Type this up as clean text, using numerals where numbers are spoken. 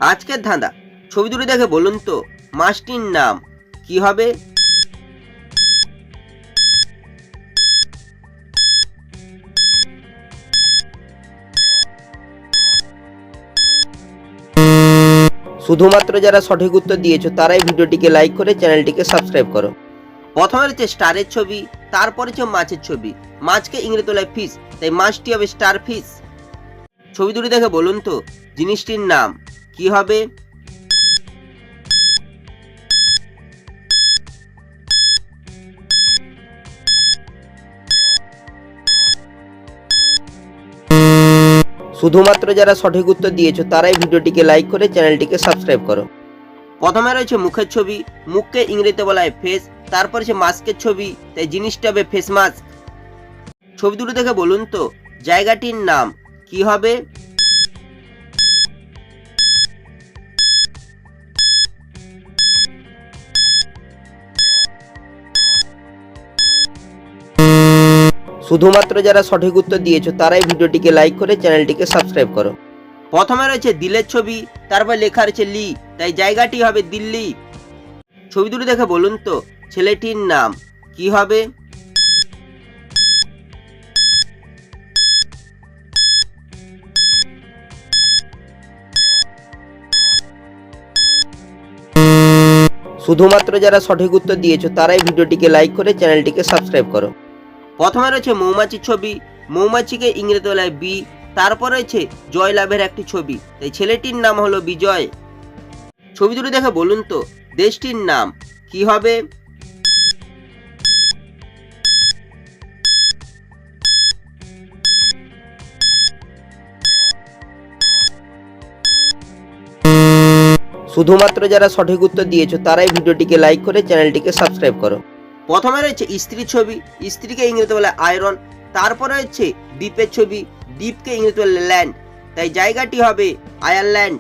আজকের ধাঁধা, ছবি দুটো দেখে বলুন তো মাছটির নাম কি হবে? শুধুমাত্র যারা সঠিক উত্তর দিয়েছো তারাই ভিডিওটিকে লাইক করে চ্যানেলটিকে সাবস্ক্রাইব করো। প্রথমে রয়েছে স্টারের ছবি, তারপরে হচ্ছে মাছের ছবি। মাছকে ইংরেজি তোলায় ফিশ, তাই মাছটি হবে স্টার ফিশ। ছবি দুটি দেখে বলুন তো জিনিসটির নাম কি হবে? শুধুমাত্র যারা সঠিক উত্তর দিয়েছো তারাই ভিডিওটিকে লাইক করে চ্যানেলটিকে সাবস্ক্রাইব করো। প্রথমে রয়েছে মুখের ছবি, মুখকে ইংরেজিতে বলা হয় ফেস, তারপর হচ্ছে মাস্কের ছবি, তাই জিনিসটা হবে ফেস মাস্ক। ছবি দুটো দেখে বলুন তো জায়গাটির নাম কি হবে? শুধুমাত্র যারা সঠিক উত্তর দিয়েছো তারাই ভিডিওটিকে লাইক করে চ্যানেলটিকে সাবস্ক্রাইব করো। প্রথমে রয়েছে দিলের ছবি, তারপর লেখা রয়েছে লি, তাই জায়গাটি হবে দিল্লি। ছবি দুটো দেখে বলুন তো ছেলেটির নাম কি হবে? শুধুমাত্র যারা সঠিক উত্তর দিয়েছো তারাই ভিডিওটিকে লাইক করে চ্যানেলটিকে সাবস্ক্রাইব করো। প্রথমে রয়েছে মৌমাছির ছবি, মৌমাছিকে ইংরেজি বলা হয় বি, তারপর রয়েছে জয়লাভের একটি ছবি, তাই ছেলেটির নাম হলো বিজয়। ছবি দুটো দেখে বলুন তো দেশটির নাম কি হবে? শুধুমাত্র যারা সঠিক উত্তর দিয়েছো তারাই ভিডিওটিকে লাইক করে চ্যানেলটিকে সাবস্ক্রাইব করো। প্রথমে রয়েছে স্ত্রীর ছবি, স্ত্রীকে ইংরেজিতে বলে আয়রন, তারপর রয়েছে দ্বীপের ছবি, দ্বীপকে ইংরেজিতে বলে ল্যান্ড, তাই জায়গাটি হবে আয়ারল্যান্ড।